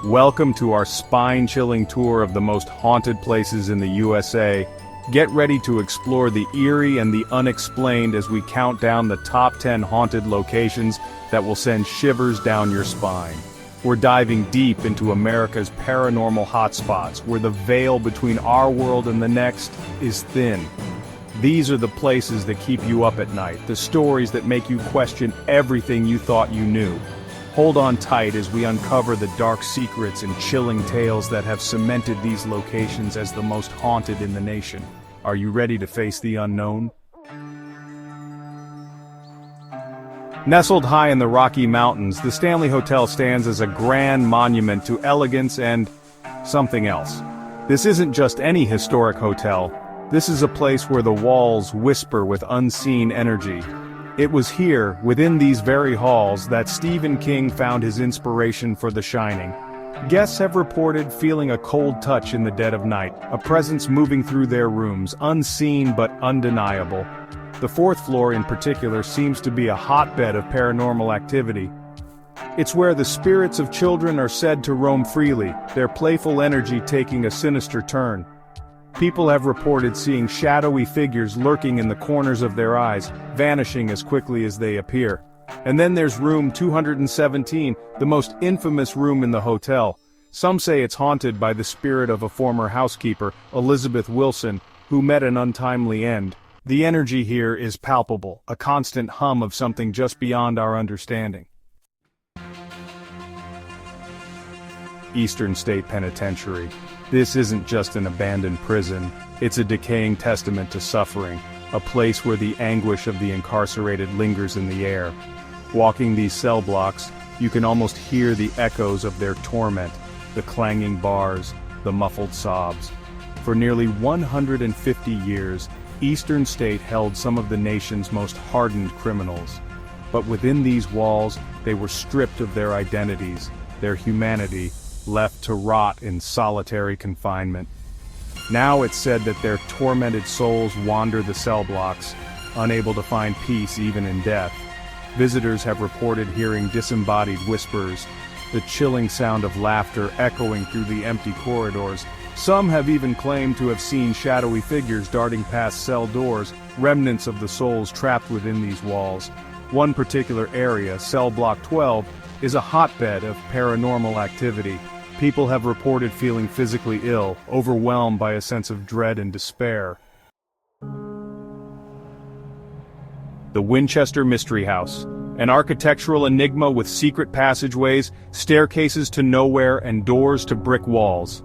Welcome to our spine-chilling tour of the most haunted places in the USA. Get ready to explore the eerie and the unexplained as we count down the top 10 haunted locations that will send shivers down your spine. We're diving deep into America's paranormal hotspots, where the veil between our world and the next is thin. These are the places that keep you up at night, the stories that make you question everything you thought you knew. Hold on tight as we uncover the dark secrets and chilling tales that have cemented these locations as the most haunted in the nation. Are you ready to face the unknown? Nestled high in the Rocky Mountains, the Stanley Hotel stands as a grand monument to elegance and something else. This isn't just any historic hotel. This is a place where the walls whisper with unseen energy. It was here, within these very halls, that Stephen King found his inspiration for The Shining. Guests have reported feeling a cold touch in the dead of night, a presence moving through their rooms, unseen but undeniable. The fourth floor in particular seems to be a hotbed of paranormal activity. It's where the spirits of children are said to roam freely, their playful energy taking a sinister turn. People have reported seeing shadowy figures lurking in the corners of their eyes, vanishing as quickly as they appear. And then there's room 217, the most infamous room in the hotel. Some say it's haunted by the spirit of a former housekeeper, Elizabeth Wilson, who met an untimely end. The energy here is palpable, a constant hum of something just beyond our understanding. Eastern State Penitentiary. This isn't just an abandoned prison, it's a decaying testament to suffering, a place where the anguish of the incarcerated lingers in the air. Walking these cell blocks, you can almost hear the echoes of their torment, the clanging bars, the muffled sobs. For nearly 150 years, Eastern State held some of the nation's most hardened criminals. But within these walls, they were stripped of their identities, their humanity, left to rot in solitary confinement. Now it's said that their tormented souls wander the cell blocks, unable to find peace even in death. Visitors have reported hearing disembodied whispers, the chilling sound of laughter echoing through the empty corridors. Some have even claimed to have seen shadowy figures darting past cell doors, remnants of the souls trapped within these walls. One particular area, cell block 12, is a hotbed of paranormal activity. People have reported feeling physically ill, overwhelmed by a sense of dread and despair. The Winchester Mystery House, an architectural enigma with secret passageways, staircases to nowhere, and doors to brick walls.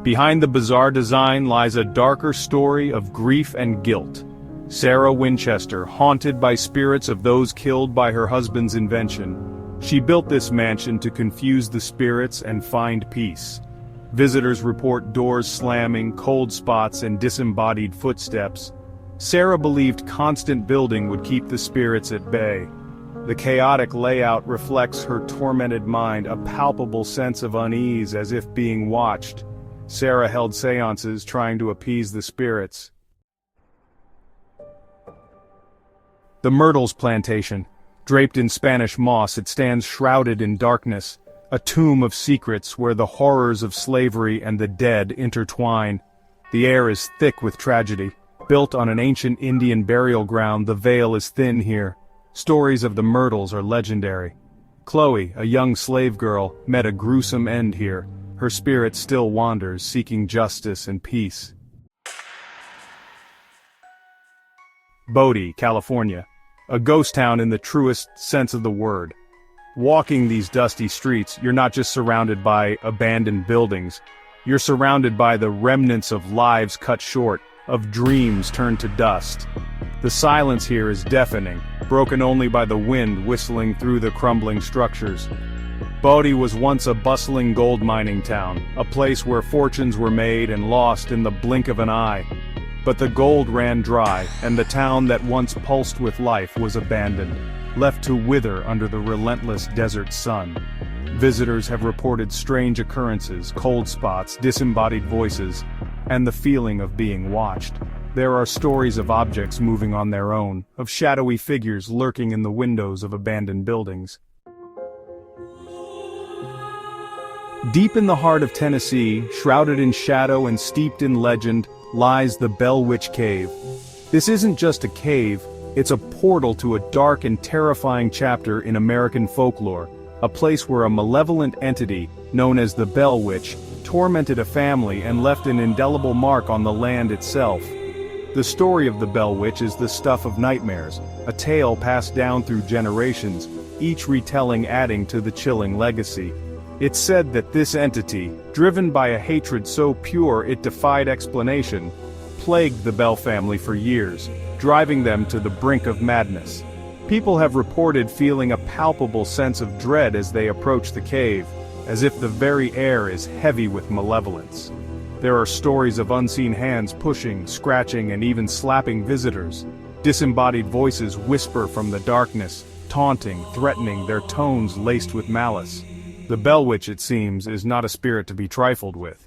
Behind the bizarre design lies a darker story of grief and guilt. Sarah Winchester, haunted by spirits of those killed by her husband's invention. She built this mansion to confuse the spirits and find peace. Visitors report doors slamming, cold spots, and disembodied footsteps. Sarah believed constant building would keep the spirits at bay. The chaotic layout reflects her tormented mind, a palpable sense of unease as if being watched. Sarah held seances trying to appease the spirits. The Myrtles Plantation. Draped in Spanish moss, it stands shrouded in darkness, a tomb of secrets where the horrors of slavery and the dead intertwine. The air is thick with tragedy. Built on an ancient Indian burial ground, the veil is thin here. Stories of the Myrtles are legendary. Chloe, a young slave girl, met a gruesome end here. Her spirit still wanders, seeking justice and peace. Bodie, California. A ghost town in the truest sense of the word. Walking these dusty streets, you're not just surrounded by abandoned buildings. You're surrounded by the remnants of lives cut short, of dreams turned to dust. The silence here is deafening, broken only by the wind whistling through the crumbling structures. Bodie was once a bustling gold mining town, a place where fortunes were made and lost in the blink of an eye. But the gold ran dry, and the town that once pulsed with life was abandoned, left to wither under the relentless desert sun. Visitors have reported strange occurrences, cold spots, disembodied voices, and the feeling of being watched. There are stories of objects moving on their own, of shadowy figures lurking in the windows of abandoned buildings. Deep in the heart of Tennessee, shrouded in shadow and steeped in legend, lies the Bell Witch Cave. This isn't just a cave, it's a portal to a dark and terrifying chapter in American folklore, a place where a malevolent entity, known as the Bell Witch, tormented a family and left an indelible mark on the land itself. The story of the Bell Witch is the stuff of nightmares, a tale passed down through generations, each retelling adding to the chilling legacy. It's said that this entity, driven by a hatred so pure it defied explanation, plagued the Bell family for years, driving them to the brink of madness. People have reported feeling a palpable sense of dread as they approach the cave, as if the very air is heavy with malevolence. There are stories of unseen hands pushing, scratching, and even slapping visitors. Disembodied voices whisper from the darkness, taunting, threatening, their tones laced with malice. The Bell Witch, it seems, is not a spirit to be trifled with.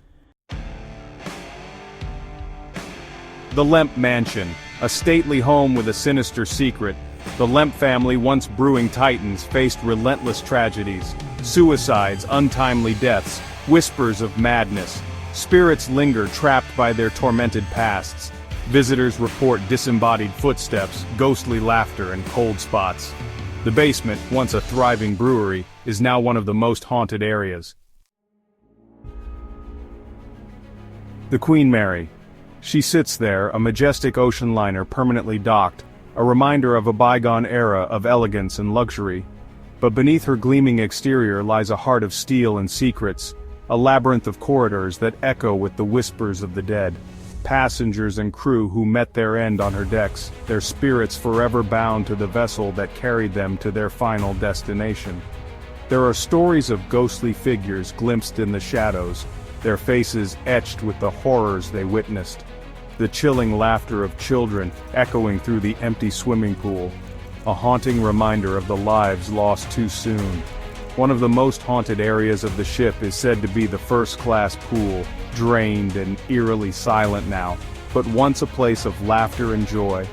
The Lemp Mansion, a stately home with a sinister secret. The Lemp family, once brewing titans, faced relentless tragedies. Suicides, untimely deaths, whispers of madness. Spirits linger trapped by their tormented pasts. Visitors report disembodied footsteps, ghostly laughter, and cold spots. The basement, once a thriving brewery, is now one of the most haunted areas. The Queen Mary. She sits there, a majestic ocean liner permanently docked, a reminder of a bygone era of elegance and luxury. But beneath her gleaming exterior lies a heart of steel and secrets, a labyrinth of corridors that echo with the whispers of the dead. Passengers and crew who met their end on her decks, their spirits forever bound to the vessel that carried them to their final destination. There are stories of ghostly figures glimpsed in the shadows, their faces etched with the horrors they witnessed. The chilling laughter of children echoing through the empty swimming pool, a haunting reminder of the lives lost too soon. One of the most haunted areas of the ship is said to be the first-class pool, drained and eerily silent now, but once a place of laughter and joy.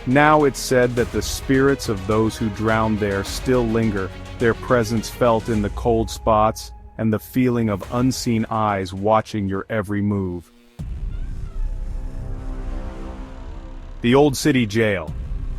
Now it's said that the spirits of those who drowned there still linger, their presence felt in the cold spots, and the feeling of unseen eyes watching your every move. The Old City Jail.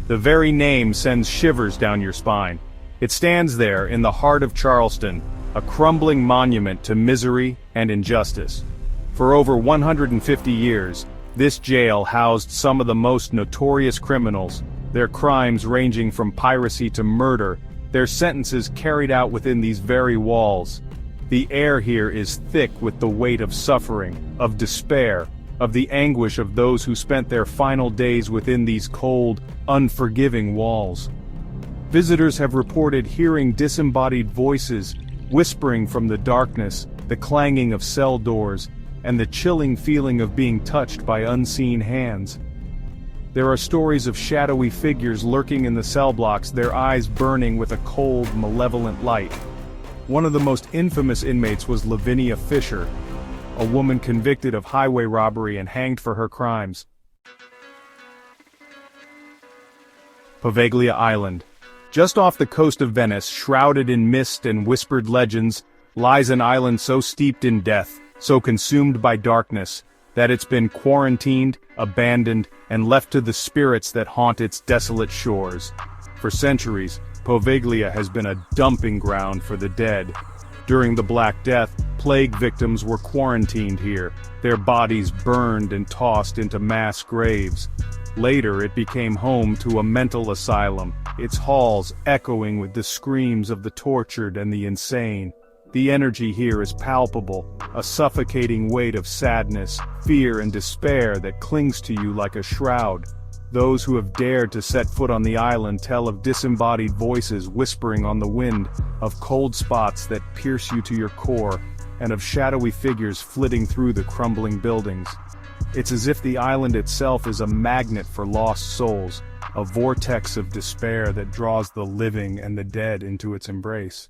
The very name sends shivers down your spine. It stands there in the heart of Charleston, a crumbling monument to misery and injustice. For over 150 years, this jail housed some of the most notorious criminals, their crimes ranging from piracy to murder, their sentences carried out within these very walls. The air here is thick with the weight of suffering, of despair, of the anguish of those who spent their final days within these cold, unforgiving walls. Visitors have reported hearing disembodied voices, whispering from the darkness, the clanging of cell doors, and the chilling feeling of being touched by unseen hands. There are stories of shadowy figures lurking in the cell blocks, their eyes burning with a cold, malevolent light. One of the most infamous inmates was Lavinia Fisher, a woman convicted of highway robbery and hanged for her crimes. Poveglia Island. Just off the coast of Venice, shrouded in mist and whispered legends, lies an island so steeped in death, so consumed by darkness, that it's been quarantined, abandoned, and left to the spirits that haunt its desolate shores. For centuries, Poveglia has been a dumping ground for the dead. During the Black Death, plague victims were quarantined here, their bodies burned and tossed into mass graves. Later it became home to a mental asylum, its halls echoing with the screams of the tortured and the insane. The energy here is palpable, a suffocating weight of sadness, fear and despair that clings to you like a shroud. Those who have dared to set foot on the island tell of disembodied voices whispering on the wind, of cold spots that pierce you to your core, and of shadowy figures flitting through the crumbling buildings. It's as if the island itself is a magnet for lost souls, a vortex of despair that draws the living and the dead into its embrace.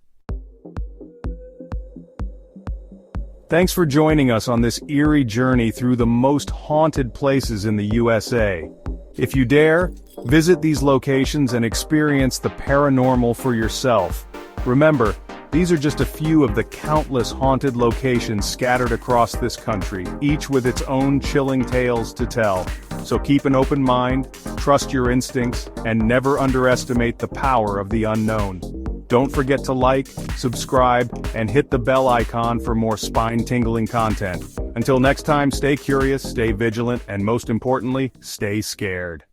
Thanks for joining us on this eerie journey through the most haunted places in the USA. If you dare, visit these locations and experience the paranormal for yourself. Remember, These are just a few of the countless haunted locations scattered across this country, each with its own chilling tales to tell. So keep an open mind, trust your instincts, and never underestimate the power of the unknown. Don't forget to like, subscribe, and hit the bell icon for more spine-tingling content. Until next time, stay curious, stay vigilant, and most importantly, stay scared.